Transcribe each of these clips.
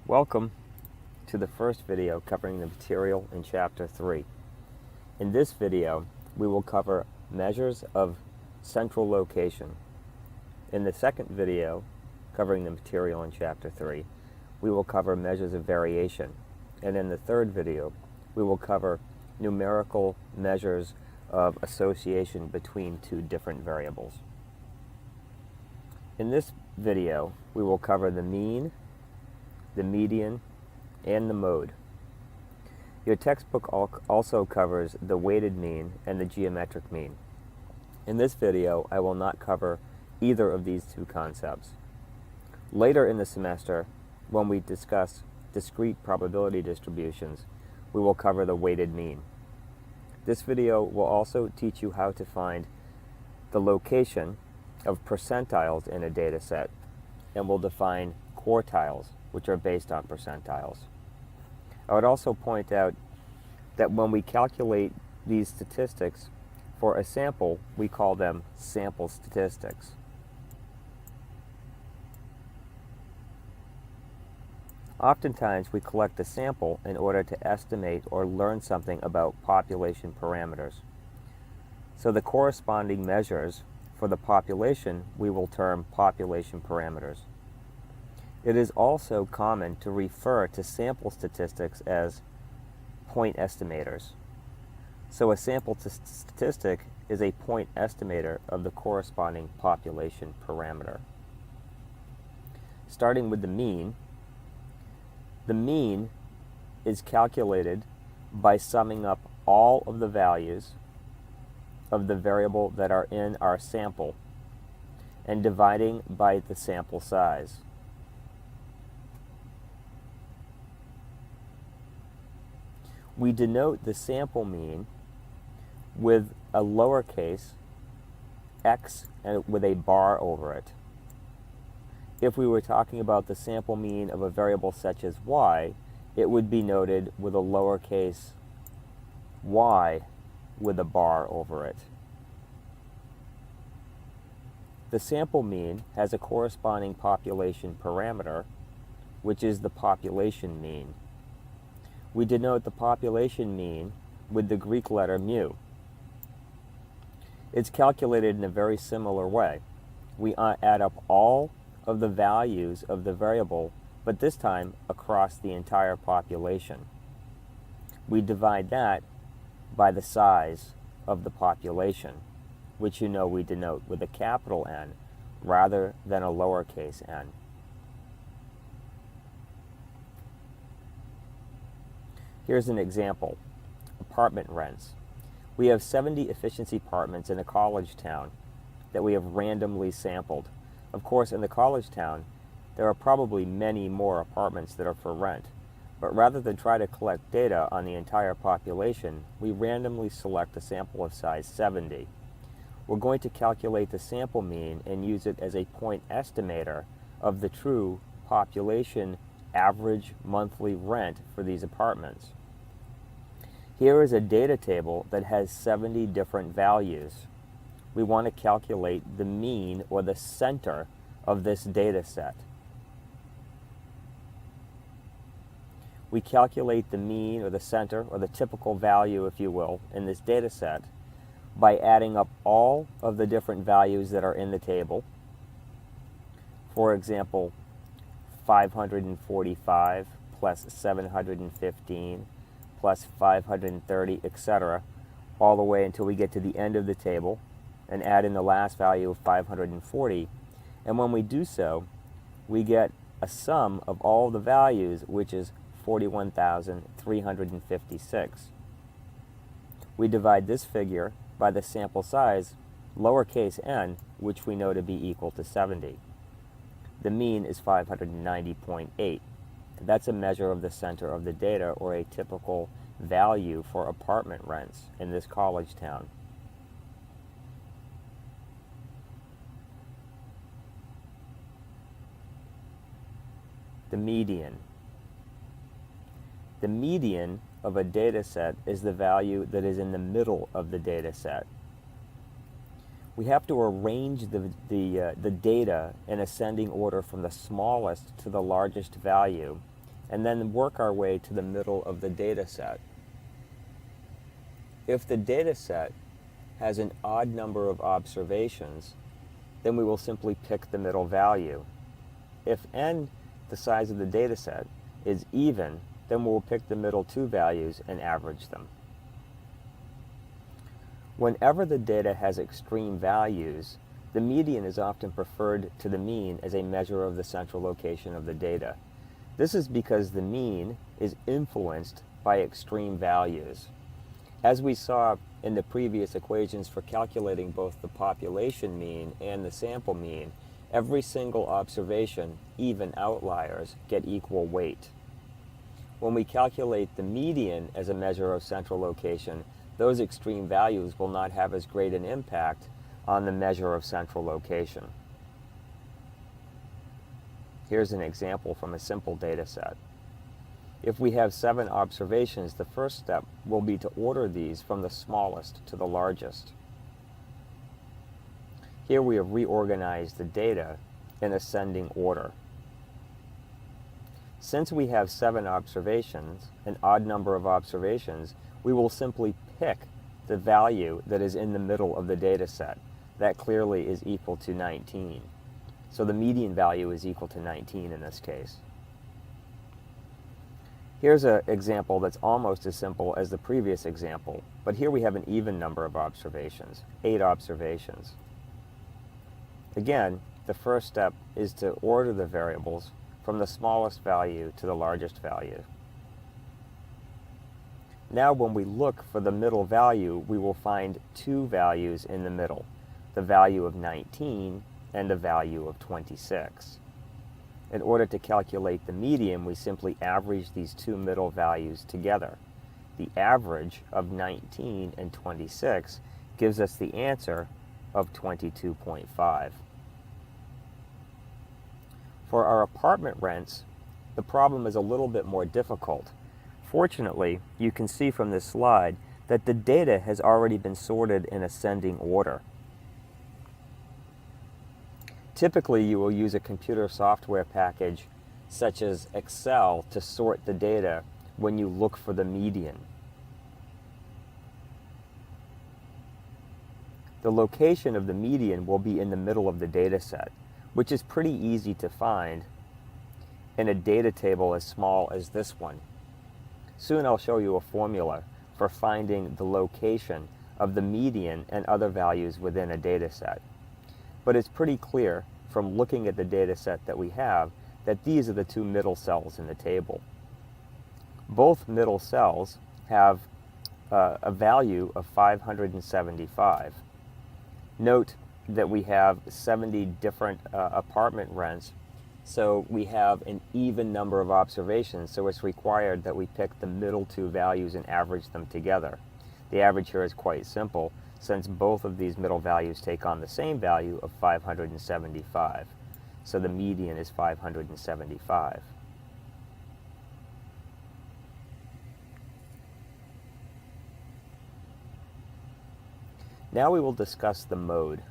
Welcome to the first video covering the material in Chapter 3. In this video, we will cover measures of central location. In the second video, covering the material in Chapter 3, we will cover measures of variation. And in the third video, we will cover numerical measures of association between two different variables. In this video, we will cover the mean, the median, and the mode. Your textbook also covers the weighted mean and the geometric mean. In this video, I will not cover either of these two concepts. Later in the semester, when we discuss discrete probability distributions, we will cover the weighted mean. This video will also teach you how to find the location of percentiles in a data set, and will define quartiles, which are based on percentiles. I would also point out that when we calculate these statistics for a sample, we call them sample statistics. Oftentimes, we collect a sample in order to estimate or learn something about population parameters. So the corresponding measures for the population we will term population parameters. It is also common to refer to sample statistics as point estimators. So a sample statistic is a point estimator of the corresponding population parameter. Starting with the mean is calculated by summing up all of the values of the variable that are in our sample and dividing by the sample size. We denote the sample mean with a lowercase x and with a bar over it. If we were talking about the sample mean of a variable such as y, it would be noted with a lowercase y with a bar over it. The sample mean has a corresponding population parameter, which is the population mean. We denote the population mean with the Greek letter mu. It's calculated in a very similar way. We add up all of the values of the variable, but this time across the entire population. We divide that by the size of the population, which you know we denote with a capital N rather than a lowercase n. Here's an example. Apartment rents. We have 70 efficiency apartments in a college town that we have randomly sampled. Of course, in the college town, there are probably many more apartments that are for rent. But rather than try to collect data on the entire population, we randomly select a sample of size 70. We're going to calculate the sample mean and use it as a point estimator of the true population average monthly rent for these apartments. Here is a data table that has 70 different values. We want to calculate the mean or the center of this data set. We calculate the mean or the center or the typical value, if you will, in this data set by adding up all of the different values that are in the table. For example, 545 plus 715 plus 530, etc., all the way until we get to the end of the table and add in the last value of 540. And when we do so, we get a sum of all the values, which is 41,356. We divide this figure by the sample size, lowercase n, which we know to be equal to 70. The mean is 590.8. That's a measure of the center of the data, or a typical value for apartment rents in this college town. The median. The median of a data set is the value that is in the middle of the data set. We have to arrange the data in ascending order from the smallest to the largest value and then work our way to the middle of the data set. If the data set has an odd number of observations, then we will simply pick the middle value. If n, the size of the data set, is even, then we'll pick the middle two values and average them. Whenever the data has extreme values, the median is often preferred to the mean as a measure of the central location of the data. This is because the mean is influenced by extreme values. As we saw in the previous equations for calculating both the population mean and the sample mean, every single observation, even outliers, get equal weight. When we calculate the median as a measure of central location, those extreme values will not have as great an impact on the measure of central location. Here's an example from a simple data set. If we have 7 observations, the first step will be to order these from the smallest to the largest. Here we have reorganized the data in ascending order. Since we have 7 observations, an odd number of observations, we will simply pick the value that is in the middle of the data set. That clearly is equal to 19. So the median value is equal to 19 in this case. Here's an example that's almost as simple as the previous example, but here we have an even number of observations, 8 observations. Again, the first step is to order the variables from the smallest value to the largest value. Now when we look for the middle value, we will find 2 values in the middle, the value of 19 and the value of 26. In order to calculate the median, we simply average these 2 middle values together. The average of 19 and 26 gives us the answer of 22.5. For our apartment rents, the problem is a little bit more difficult. Fortunately, you can see from this slide that the data has already been sorted in ascending order. Typically, you will use a computer software package such as Excel to sort the data when you look for the median. The location of the median will be in the middle of the data set, which is pretty easy to find in a data table as small as this one. Soon I'll show you a formula for finding the location of the median and other values within a data set. But it's pretty clear from looking at the data set that we have that these are the 2 middle cells in the table. Both middle cells have a value of 575. Note that we have 70 different apartment rents, so we have an even number of observations, so it's required that we pick the middle 2 values and average them together. The average here is quite simple, since both of these middle values take on the same value of 575. So the median is 575. Now we will discuss the mode.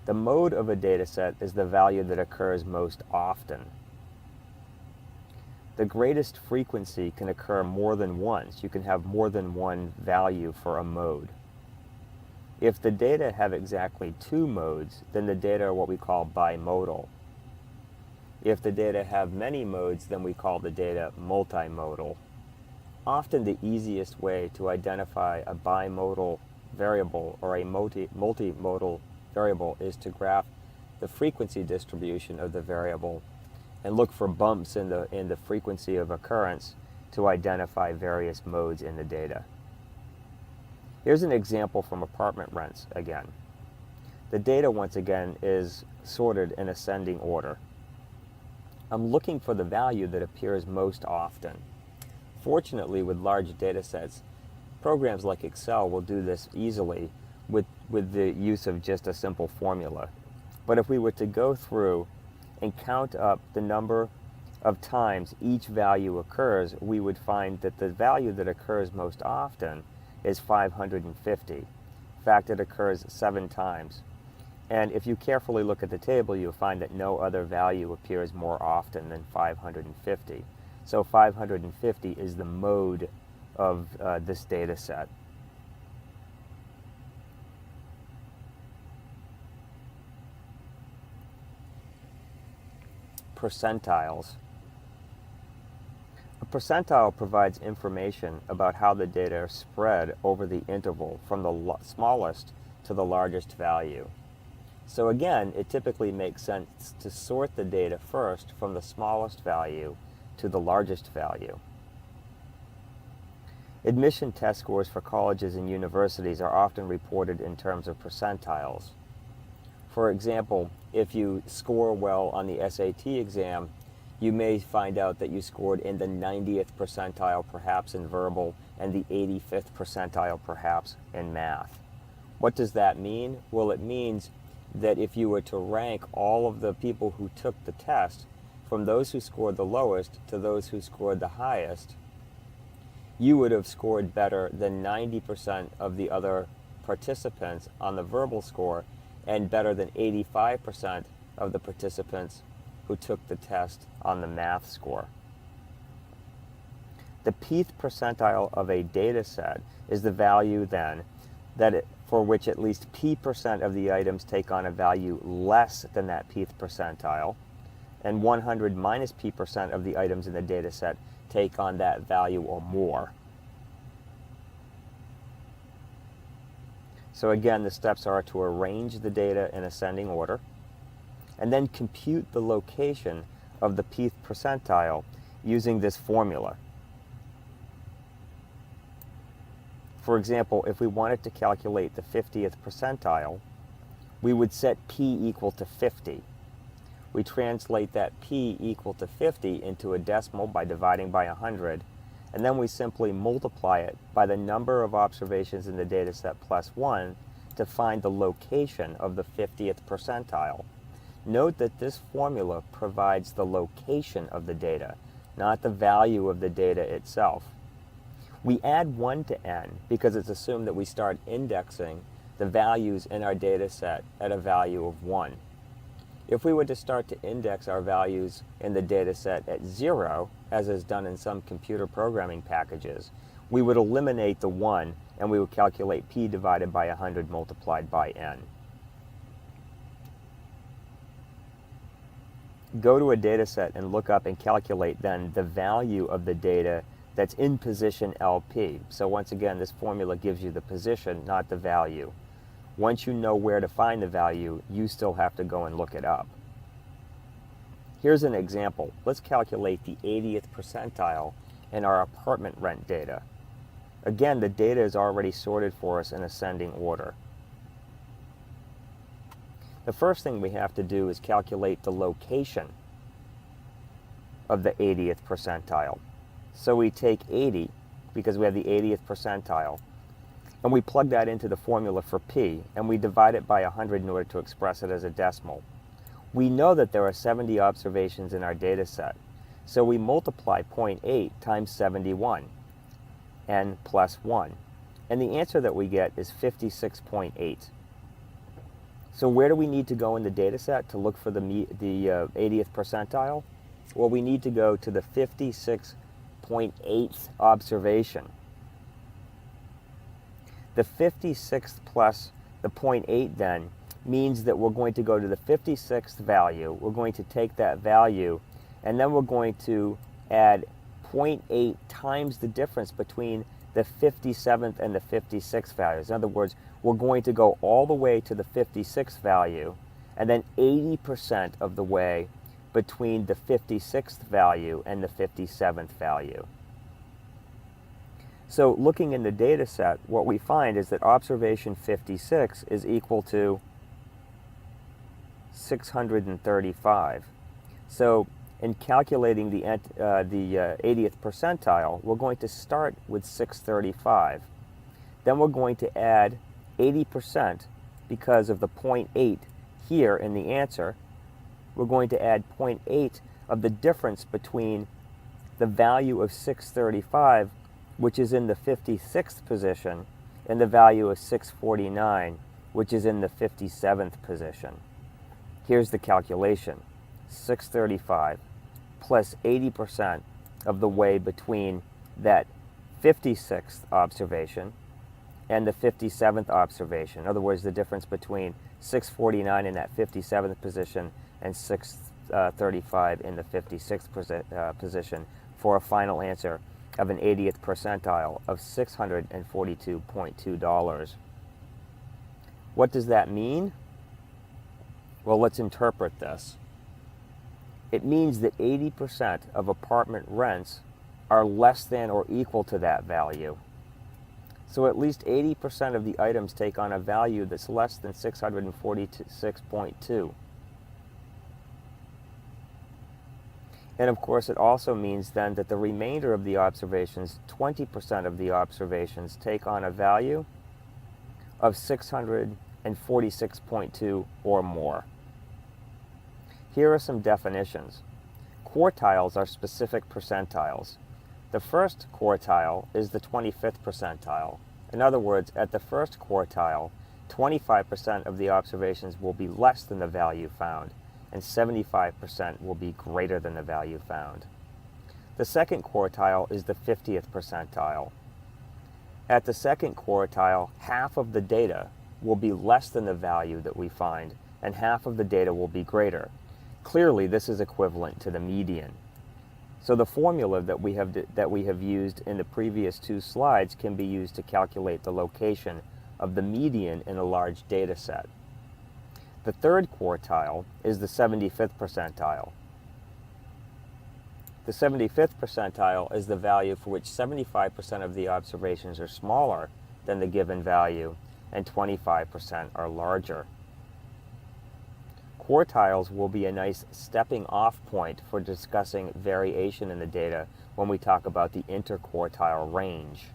The mode of a data set is the value that occurs most often. The greatest frequency can occur more than once. You can have more than one value for a mode. If the data have exactly 2 modes, then the data are what we call bimodal. If the data have many modes, then we call the data multimodal. Often the easiest way to identify a bimodal variable or a multimodal variable is to graph the frequency distribution of the variable and look for bumps in the frequency of occurrence to identify various modes in the data. Here's an example from apartment rents again. The data once again is sorted in ascending order. I'm looking for the value that appears most often. Fortunately, with large data sets, programs like Excel will do this easily with the use of just a simple formula. But if we were to go through and count up the number of times each value occurs, we would find that the value that occurs most often is 550. In fact, it occurs 7 times. And if you carefully look at the table, you'll find that no other value appears more often than 550. So 550 is the mode of this data set. Percentiles. A percentile provides information about how the data are spread over the interval from the smallest to the largest value. So again, it typically makes sense to sort the data first from the smallest value to the largest value. Admission test scores for colleges and universities are often reported in terms of percentiles. For example, if you score well on the SAT exam, you may find out that you scored in the 90th percentile perhaps in verbal and the 85th percentile perhaps in math. What does that mean? Well, it means that if you were to rank all of the people who took the test from those who scored the lowest to those who scored the highest, you would have scored better than 90% of the other participants on the verbal score and better than 85% of the participants who took the test on the math score. The pth percentile of a data set is the value then for which at least p% of the items take on a value less than that pth percentile, and 100 minus p% of the items in the data set take on that value or more. So again, the steps are to arrange the data in ascending order, and then compute the location of the pth percentile using this formula. For example, if we wanted to calculate the 50th percentile, we would set p equal to 50. We translate that p equal to 50 into a decimal by dividing by 100, and then we simply multiply it by the number of observations in the data set plus 1 to find the location of the 50th percentile. Note that this formula provides the location of the data, not the value of the data itself. We add 1 to n because it's assumed that we start indexing the values in our data set at a value of 1. If we were to start to index our values in the data set at 0, as is done in some computer programming packages, we would eliminate the 1 and we would calculate p divided by 100 multiplied by n. Go to a data set and look up and calculate then the value of the data that's in position LP. So once again, this formula gives you the position, not the value. Once you know where to find the value, you still have to go and look it up. Here's an example. Let's calculate the 80th percentile in our apartment rent data. Again, the data is already sorted for us in ascending order. The first thing we have to do is calculate the location of the 80th percentile. So we take 80, because we have the 80th percentile, and we plug that into the formula for p, and we divide it by 100 in order to express it as a decimal. We know that there are 70 observations in our data set, so we multiply 0.8 times 71, n plus 1, and the answer that we get is 56.8. So where do we need to go in the data set to look for the 80th percentile? Well, we need to go to the 56.8th observation. The 56th plus the 0.8 then means that we're going to go to the 56th value, we're going to take that value, and then we're going to add 0.8 times the difference between the 57th and the 56th values. In other words, we're going to go all the way to the 56th value, and then 80% of the way between the 56th value and the 57th value. So looking in the data set, what we find is that observation 56 is equal to 635. So in calculating the 80th percentile, we're going to start with 635. Then we're going to add 80% because of the 0.8 here in the answer. We're going to add 0.8 of the difference between the value of 635, which is in the 56th position, and the value of 649, which is in the 57th position. Here's the calculation. 635 plus 80% of the way between that 56th observation and the 57th observation. In other words, the difference between 649 in that 57th position and 635 in the 56th position for a final answer of an 80th percentile of $642.2. What does that mean? Well, let's interpret this. It means that 80% of apartment rents are less than or equal to that value. So at least 80% of the items take on a value that's less than 646.2. And of course, it also means then that the remainder of the observations, 20% of the observations, take on a value of 646.2 or more. Here are some definitions. Quartiles are specific percentiles. The first quartile is the 25th percentile. In other words, at the first quartile, 25% of the observations will be less than the value found, and 75% will be greater than the value found. The second quartile is the 50th percentile. At the second quartile, half of the data will be less than the value that we find, and half of the data will be greater. Clearly, this is equivalent to the median. So the formula that we have used in the previous two slides can be used to calculate the location of the median in a large data set. The third quartile is the 75th percentile. The 75th percentile is the value for which 75% of the observations are smaller than the given value and 25% are larger. Quartiles will be a nice stepping off point for discussing variation in the data when we talk about the interquartile range.